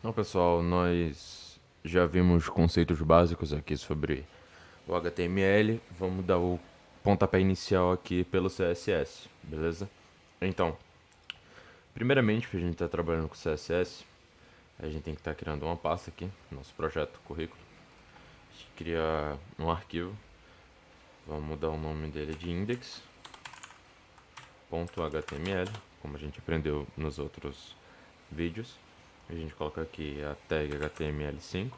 Então, pessoal, nós já vimos conceitos básicos aqui sobre o HTML. Vamos dar o pontapé inicial aqui pelo CSS, beleza? Então, primeiramente, para a gente estar trabalhando com CSS, a gente tem que estar criando uma pasta aqui, nosso projeto, currículo. A gente cria um arquivo, vamos dar o nome dele de index.html, como a gente aprendeu nos outros vídeos. A gente coloca aqui a tag HTML5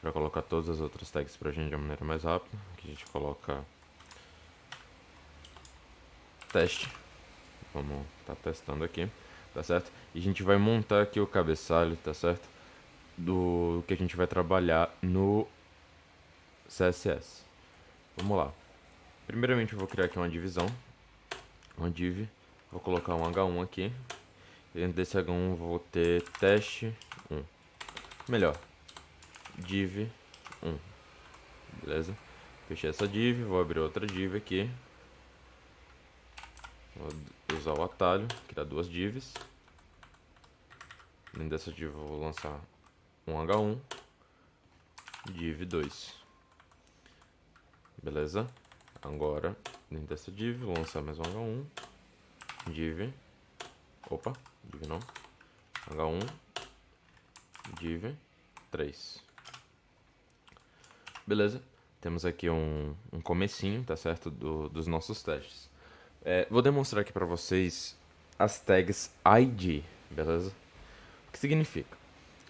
para colocar todas as outras tags pra gente de uma maneira mais rápida. Aqui a gente coloca teste. Vamos estar testando aqui, tá certo? E a gente vai montar aqui o cabeçalho, tá certo? Do que a gente vai trabalhar no CSS. Vamos lá. Primeiramente eu vou criar aqui uma divisão, uma div. Vou colocar um H1 aqui. Dentro desse H1 eu vou ter teste 1. Melhor, div 1. Beleza? Fechei essa div, vou abrir outra div aqui. Vou usar o atalho, criar duas divs. Dentro dessa div eu vou lançar um H1, div 2. Beleza? Agora, dentro dessa div, vou lançar mais um H1, div. Opa, div não. H1, div 3. Beleza? Temos aqui um comecinho, tá certo? Dos nossos testes. Vou demonstrar aqui pra vocês as tags ID, beleza? O que significa?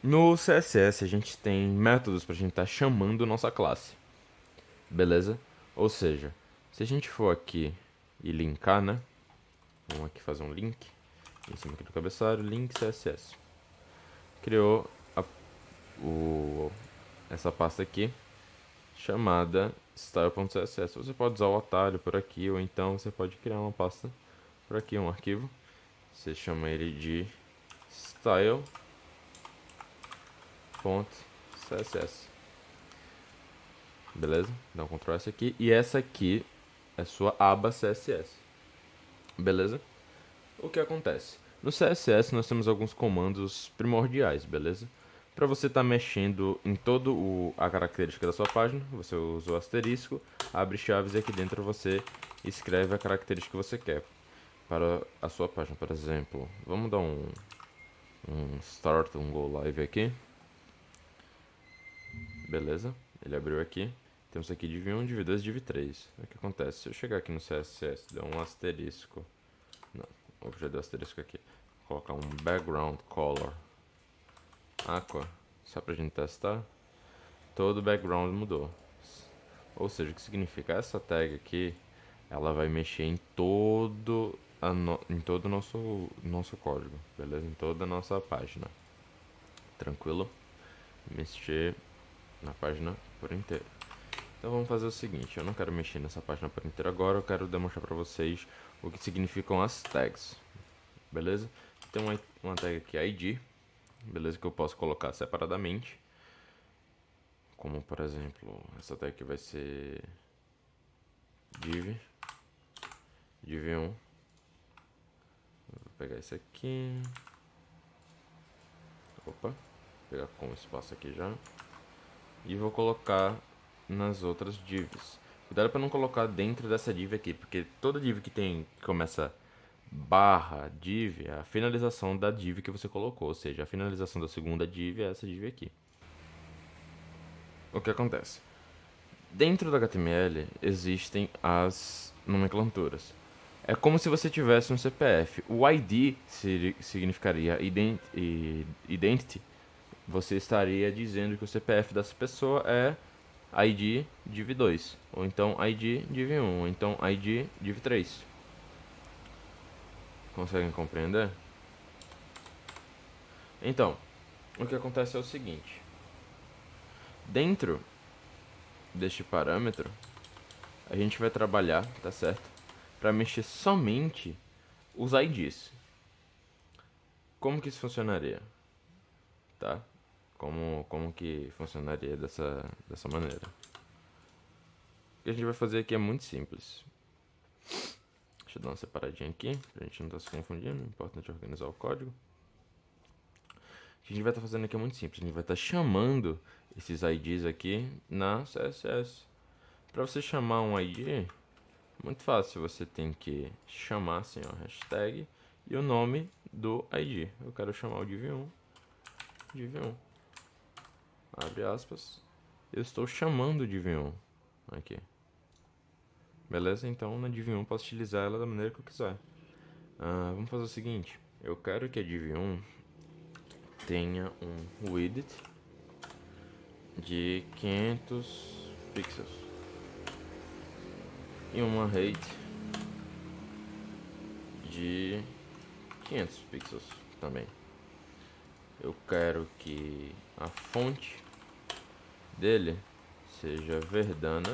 No CSS a gente tem métodos pra gente estar chamando nossa classe, beleza? Ou seja, se a gente for aqui e linkar, né? Vamos aqui fazer um link em cima aqui do cabeçalho, link CSS. Criou essa pasta aqui chamada style.css. Você pode usar o atalho por aqui, ou então você pode criar uma pasta por aqui, um arquivo. Você chama ele de style.css. Beleza? Dá um Ctrl S aqui. E essa aqui é sua aba CSS. Beleza? O que acontece? No CSS nós temos alguns comandos primordiais, beleza? Para você estar mexendo em toda a característica da sua página, você usa o asterisco, abre chaves e aqui dentro você escreve a característica que você quer para a sua página. Por exemplo, vamos dar um start, um go live aqui. Beleza? Ele abriu aqui. Temos aqui div 1, div 2, div 3. O que acontece? Se eu chegar aqui no CSS, dar um asterisco. Não, eu já dei asterisco aqui. Vou colocar um background color aqua, só pra gente testar. Todo o background mudou. Ou seja, o que significa? Essa tag aqui, ela vai mexer em todo o nosso código, beleza? Em toda a nossa página. Tranquilo? Mexer na página por inteiro. Então vamos fazer o seguinte, eu não quero mexer nessa página por inteiro agora, eu quero demonstrar pra vocês o que significam as tags, beleza? Tem uma tag aqui ID, beleza, que eu posso colocar separadamente, como por exemplo, essa tag aqui vai ser div 1, vou pegar esse aqui, opa, vou pegar com espaço aqui já, e vou colocar nas outras divs. Cuidado para não colocar dentro dessa div aqui, porque toda div que começa barra div é a finalização da div que você colocou, ou seja, a finalização da segunda div é essa div aqui. O que acontece? Dentro do HTML existem as nomenclaturas. É como se você tivesse um CPF. O ID significaria identity. Você estaria dizendo que o CPF dessa pessoa é ID div 2, ou então ID div 1, ou então ID div 3. Conseguem compreender? Então, o que acontece é o seguinte. Dentro deste parâmetro, a gente vai trabalhar, tá certo? Para mexer somente os IDs. Como que isso funcionaria? Tá? Como que funcionaria dessa maneira? O que a gente vai fazer aqui é muito simples. Deixa eu dar uma separadinha aqui, pra gente não estar se confundindo. É importante organizar o código. que a gente vai estar fazendo aqui é muito simples. A gente vai estar chamando esses IDs aqui na CSS. Para você chamar um ID, muito fácil. Você tem que chamar assim, ó, hashtag e o nome do ID. Eu quero chamar o div1. Div1. Abre aspas. Eu estou chamando o div1 aqui. Beleza? Então na div1 eu posso utilizar ela da maneira que eu quiser. Vamos fazer o seguinte. Eu quero que a div1 tenha um width de 500 pixels e uma height de 500 pixels também. Eu quero que a fonte dele seja verdana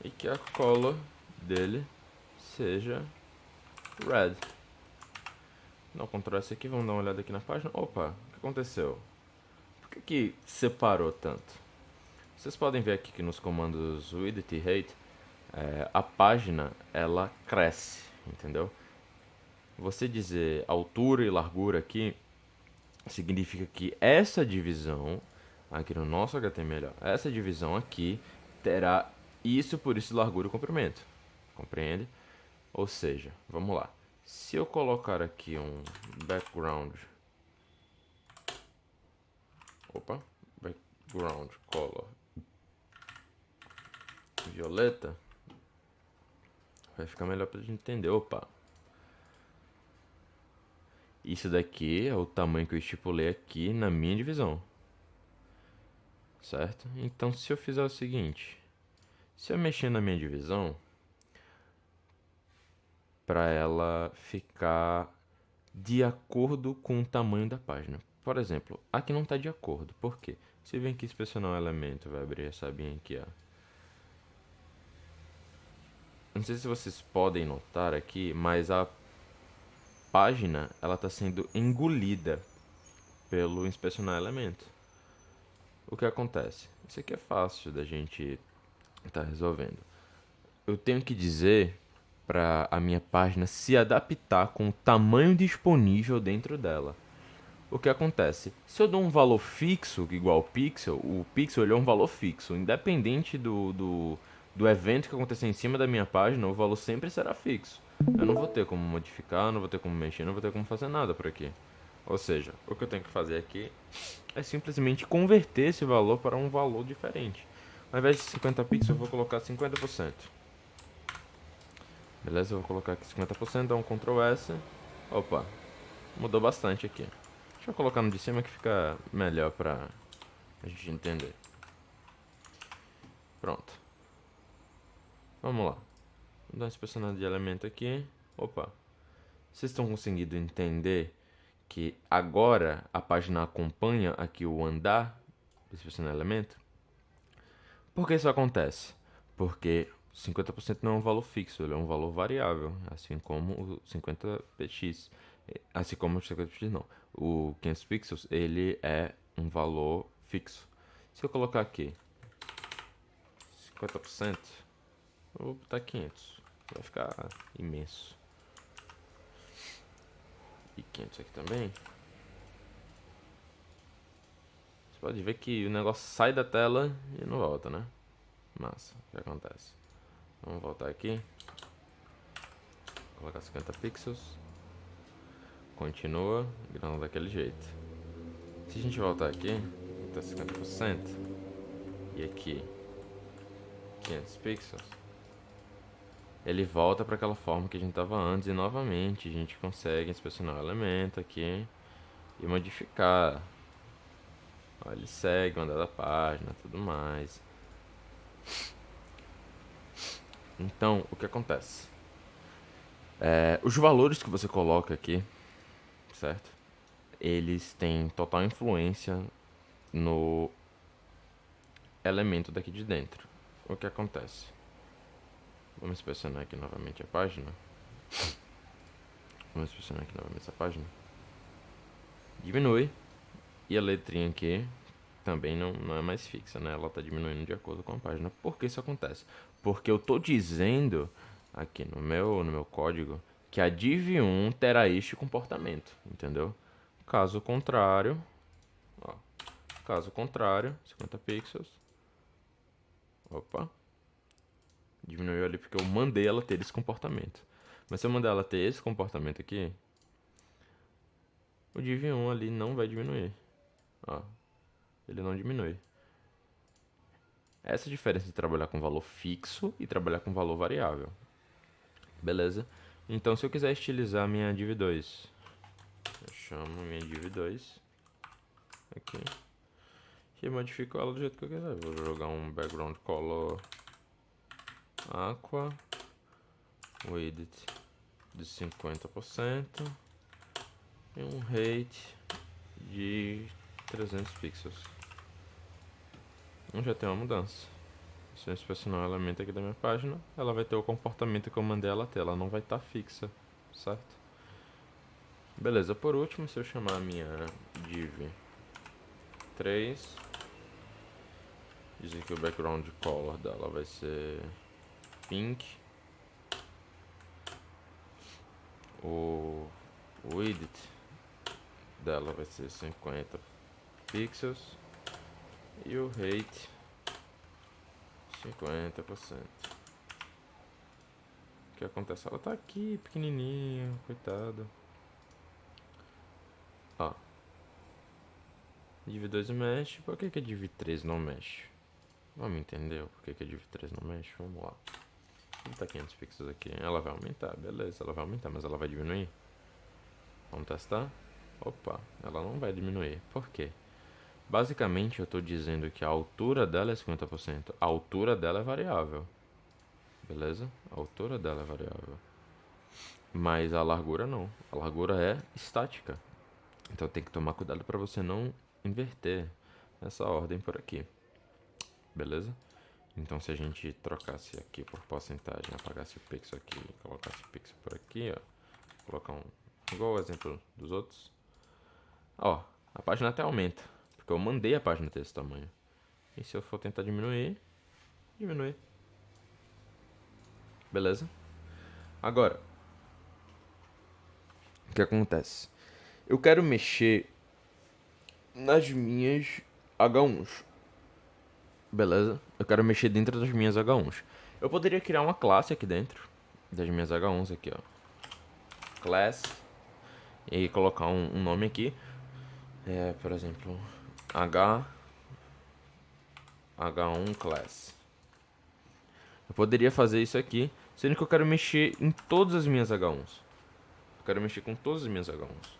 e que a color dele seja red. Não, Ctrl S aqui, vamos dar uma olhada aqui na página. Opa, o que aconteceu? Por que separou tanto? Vocês podem ver aqui que nos comandos width e height, a página ela cresce, entendeu? Você dizer altura e largura aqui significa que essa divisão aqui no nosso HTML, essa divisão aqui terá isso por isso largura e comprimento, compreende? Ou seja, vamos lá. Se eu colocar aqui um background, background color violeta, vai ficar melhor pra gente entender. Isso daqui é o tamanho que eu estipulei aqui na minha divisão, certo? Então se eu fizer o seguinte, se eu mexer na minha divisão para ela ficar de acordo com o tamanho da página. Por exemplo, aqui não está de acordo. Por quê? Se vem aqui inspecionar um elemento, vai abrir essa abinha aqui, ó. Não sei se vocês podem notar aqui, mas a página ela está sendo engolida pelo inspecionar elemento. O que acontece? Isso aqui é fácil da gente estar resolvendo. Eu tenho que dizer para a minha página se adaptar com o tamanho disponível dentro dela. O que acontece? Se eu dou um valor fixo igual ao pixel, o pixel ele é um valor fixo. Independente do evento que acontecer em cima da minha página, o valor sempre será fixo. Eu não vou ter como modificar, não vou ter como mexer, não vou ter como fazer nada por aqui. Ou seja, o que eu tenho que fazer aqui é simplesmente converter esse valor para um valor diferente. Ao invés de 50 pixels, eu vou colocar 50%. Beleza? Eu vou colocar aqui 50%, dar um Ctrl S. Opa, mudou bastante aqui. Deixa eu colocar no de cima que fica melhor pra a gente entender. Pronto. Vamos lá. Vou dar uma inspecionada de elemento aqui. Opa. Vocês estão conseguindo entender que agora a página acompanha aqui o andar do inspecionar elemento? Por que isso acontece? Porque 50% não é um valor fixo, ele é um valor variável, assim como o 50px. Assim como o 50px não. O 500 pixels, ele é um valor fixo. Se eu colocar aqui 50%, eu vou botar 500. Vai ficar imenso. E 500 aqui também. Você pode ver que o negócio sai da tela e não volta, né? Massa, o que acontece? Vamos voltar aqui. Colocar 50 pixels. Continua, grão daquele jeito. Se a gente voltar aqui, botar 50% e aqui 500 pixels, ele volta para aquela forma que a gente estava antes e novamente a gente consegue inspecionar o elemento aqui e modificar. Ó, ele segue o andar da página, tudo mais. Então, o que acontece? Os valores que você coloca aqui, certo? Eles têm total influência no elemento daqui de dentro. O que acontece? Vamos inspecionar aqui novamente a página. Vamos inspecionar aqui novamente essa página. Diminui. E a letrinha aqui também não é mais fixa, né? Ela está diminuindo de acordo com a página. Por que isso acontece? Porque eu estou dizendo aqui no meu código que a div1 terá este comportamento, entendeu? Caso contrário, ó, caso contrário, 50 pixels. Opa. Diminuiu ali porque eu mandei ela ter esse comportamento. Mas se eu mandar ela ter esse comportamento aqui, o div1 ali não vai diminuir. Ó, ele não diminui. Essa é a diferença de trabalhar com valor fixo e trabalhar com valor variável. Beleza? Então, se eu quiser estilizar a minha div2, eu chamo minha div2 aqui e modifico ela do jeito que eu quiser. Vou jogar um background color aqua, width de 50% e um height de 300 pixels. Já tem uma mudança. Se eu inspecionar um elemento aqui da minha página, ela vai ter o comportamento que eu mandei ela ter. Ela não vai estar fixa, certo? Beleza, por último, se eu chamar a minha div3, dizer que o background color dela vai ser pink, o width dela vai ser 50 pixels e o height 50%. O que acontece? Ela tá aqui, pequenininha, coitado. Ó. Div2 mexe. Por que a Div3 não mexe? Vamos entender por que a Div3 não mexe? Vamos lá. Vamos tá 500 pixels aqui. Ela vai aumentar, beleza. Ela vai aumentar, mas ela vai diminuir? Vamos testar? Opa, ela não vai diminuir. Por quê? Basicamente, eu estou dizendo que a altura dela é 50%. A altura dela é variável. Beleza? A altura dela é variável. Mas a largura não. A largura é estática. Então tem que tomar cuidado para você não inverter essa ordem por aqui. Beleza? Então se a gente trocasse aqui por porcentagem, apagasse o pixel aqui e colocasse o pixel por aqui, ó. Colocar um igual o exemplo dos outros. Ó, a página até aumenta. Porque eu mandei a página ter esse tamanho. E se eu for tentar diminuir, diminui. Beleza? Agora, o que acontece? Eu quero mexer nas minhas H1s. Beleza? Eu quero mexer dentro das minhas H1s. Eu poderia criar uma classe aqui dentro das minhas H1s aqui, ó. Class. E colocar um nome aqui. Por exemplo, H1 class. Eu poderia fazer isso aqui, sendo que eu quero mexer em todas as minhas H1s. Eu quero mexer com todas as minhas H1s.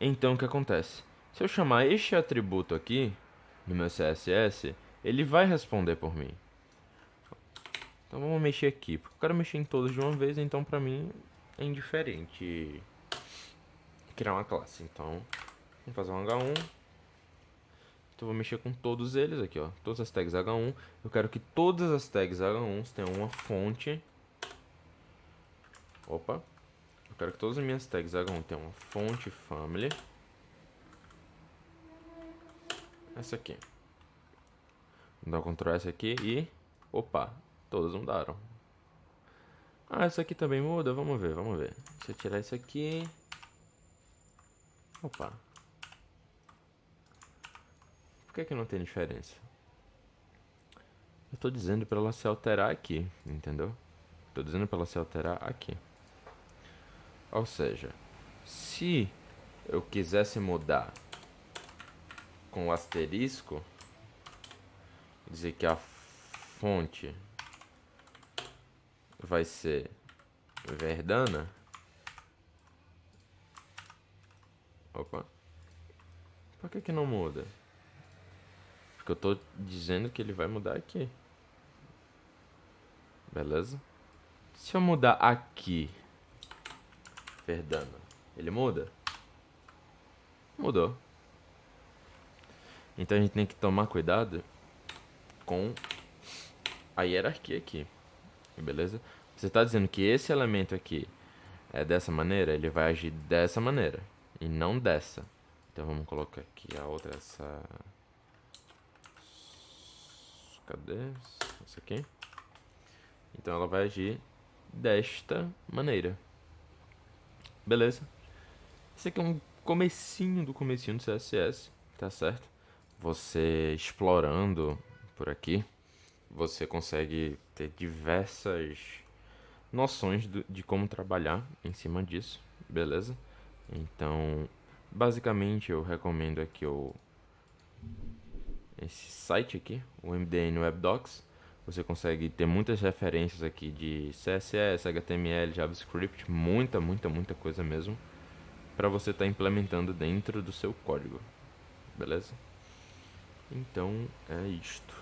Então, o que acontece? Se eu chamar este atributo aqui, no meu CSS, ele vai responder por mim. Então, vamos mexer aqui, porque eu quero mexer em todos de uma vez, então pra mim é indiferente criar uma classe. Então, vamos fazer um H1. Então, eu vou mexer com todos eles aqui, ó. Todas as tags H1. Eu quero que todas as tags H1s tenham uma fonte. Opa. Eu quero que todas as minhas tags H1 tenham uma fonte family. Essa aqui. Vou dar um Ctrl S aqui e... Opa, todas mudaram. Ah, essa aqui também muda? Vamos ver, vamos ver. Se eu tirar isso aqui... Opa. Por que não tem diferença? Eu tô dizendo pra ela se alterar aqui, entendeu? Tô dizendo pra ela se alterar aqui. Ou seja, se eu quisesse mudar com o asterisco, dizer que a fonte vai ser Verdana. Opa. Por que não muda? Porque eu tô dizendo que ele vai mudar aqui. Beleza? Se eu mudar aqui, Verdana, ele muda? Mudou. Então a gente tem que tomar cuidado com a hierarquia aqui. Beleza? Você está dizendo que esse elemento aqui é dessa maneira, ele vai agir dessa maneira e não dessa. Então vamos colocar aqui a outra, essa... Cadê? Essa aqui. Então ela vai agir desta maneira. Beleza? Esse aqui é um comecinho do CSS, tá certo? Você explorando por aqui, você consegue ter diversas noções de como trabalhar em cima disso, beleza? Então, basicamente eu recomendo aqui esse site aqui, o MDN Web Docs. Você consegue ter muitas referências aqui de CSS, HTML, JavaScript, muita coisa mesmo, para você estar implementando dentro do seu código, beleza? Então é isto.